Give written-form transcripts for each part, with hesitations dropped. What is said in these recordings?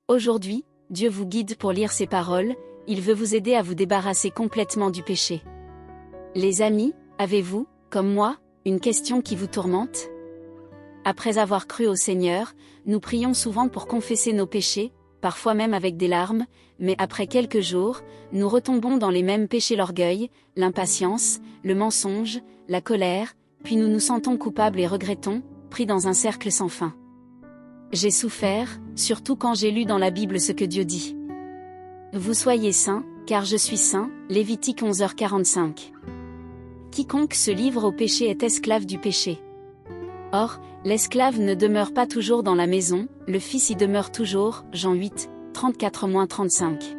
Aujourd'hui, Dieu vous guide pour lire ses paroles, il veut vous aider à vous débarrasser complètement du péché. Les amis, avez-vous, comme moi, une question qui vous tourmente? Après avoir cru au Seigneur, nous prions souvent pour confesser nos péchés, parfois même avec des larmes, mais après quelques jours, nous retombons dans les mêmes péchés: l'orgueil, l'impatience, le mensonge, la colère, puis nous nous sentons coupables et regrettons, pris dans un cercle sans fin. J'ai souffert, surtout quand j'ai lu dans la Bible ce que Dieu dit. Vous soyez saints, car je suis saint, Lévitique 11h45. Quiconque se livre au péché est esclave du péché. Or, l'esclave ne demeure pas toujours dans la maison, le Fils y demeure toujours, Jean 8, 34-35.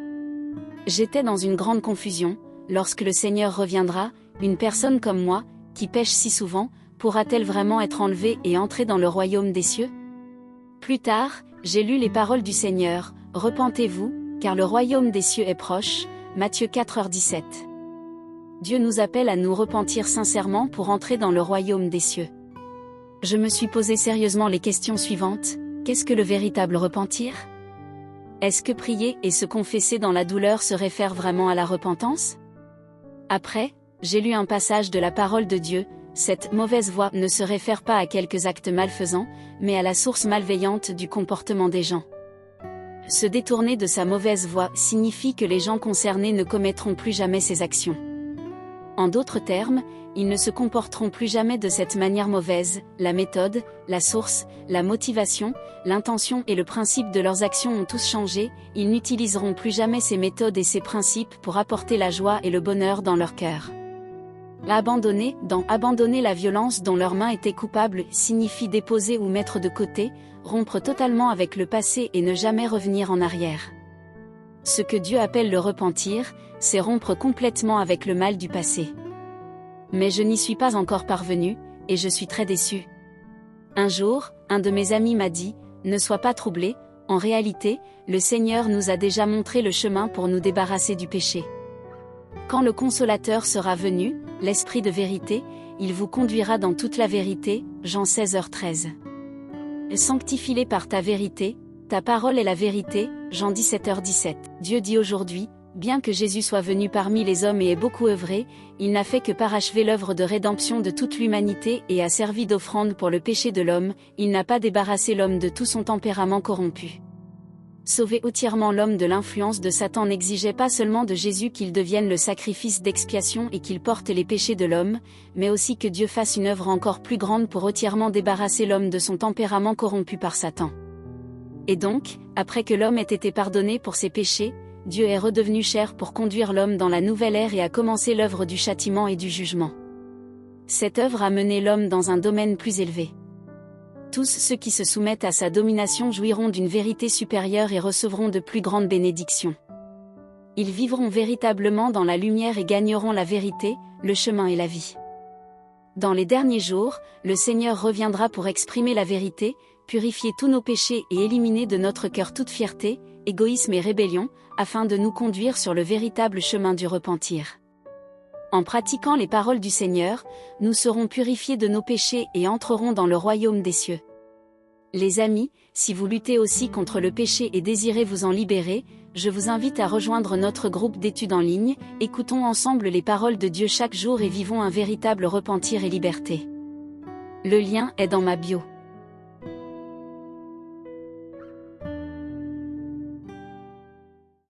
J'étais dans une grande confusion, lorsque le Seigneur reviendra, une personne comme moi, qui pêche si souvent, pourra-t-elle vraiment être enlevée et entrer dans le royaume des cieux? Plus tard, j'ai lu les paroles du Seigneur, « Repentez-vous, car le royaume des cieux est proche », Matthieu 4h17. Dieu nous appelle à nous repentir sincèrement pour entrer dans le royaume des cieux. Je me suis posé sérieusement les questions suivantes. Qu'est-ce que le véritable repentir? Est-ce que prier et se confesser dans la douleur se réfère vraiment à la repentance? Après, j'ai lu un passage de la parole de Dieu. Cette mauvaise voie ne se réfère pas à quelques actes malfaisants, mais à la source malveillante du comportement des gens. Se détourner de sa mauvaise voie signifie que les gens concernés ne commettront plus jamais ces actions. En d'autres termes, ils ne se comporteront plus jamais de cette manière mauvaise. La méthode, la source, la motivation, l'intention et le principe de leurs actions ont tous changé, ils n'utiliseront plus jamais ces méthodes et ces principes pour apporter la joie et le bonheur dans leur cœur. Abandonner la violence dont leurs mains étaient coupables signifie déposer ou mettre de côté, rompre totalement avec le passé et ne jamais revenir en arrière. Ce que Dieu appelle le repentir, c'est rompre complètement avec le mal du passé. Mais je n'y suis pas encore parvenu, et je suis très déçu. Un jour, un de mes amis m'a dit, « Ne sois pas troublé, en réalité, le Seigneur nous a déjà montré le chemin pour nous débarrasser du péché. Quand le Consolateur sera venu, l'Esprit de vérité, il vous conduira dans toute la vérité, Jean 16h13. Sanctifie-les par ta vérité, ta parole est la vérité, Jean 17h17. Dieu dit aujourd'hui, bien que Jésus soit venu parmi les hommes et ait beaucoup œuvré, il n'a fait que parachever l'œuvre de rédemption de toute l'humanité et a servi d'offrande pour le péché de l'homme, il n'a pas débarrassé l'homme de tout son tempérament corrompu. Sauver entièrement l'homme de l'influence de Satan n'exigeait pas seulement de Jésus qu'il devienne le sacrifice d'expiation et qu'il porte les péchés de l'homme, mais aussi que Dieu fasse une œuvre encore plus grande pour entièrement débarrasser l'homme de son tempérament corrompu par Satan. Et donc, après que l'homme ait été pardonné pour ses péchés, Dieu est redevenu chair pour conduire l'homme dans la nouvelle ère et a commencé l'œuvre du châtiment et du jugement. Cette œuvre a mené l'homme dans un domaine plus élevé. Tous ceux qui se soumettent à sa domination jouiront d'une vérité supérieure et recevront de plus grandes bénédictions. Ils vivront véritablement dans la lumière et gagneront la vérité, le chemin et la vie. Dans les derniers jours, le Seigneur reviendra pour exprimer la vérité, purifier tous nos péchés et éliminer de notre cœur toute fierté, égoïsme et rébellion, afin de nous conduire sur le véritable chemin du repentir. En pratiquant les paroles du Seigneur, nous serons purifiés de nos péchés et entrerons dans le royaume des cieux. Les amis, si vous luttez aussi contre le péché et désirez vous en libérer, je vous invite à rejoindre notre groupe d'études en ligne, écoutons ensemble les paroles de Dieu chaque jour et vivons un véritable repentir et liberté. Le lien est dans ma bio.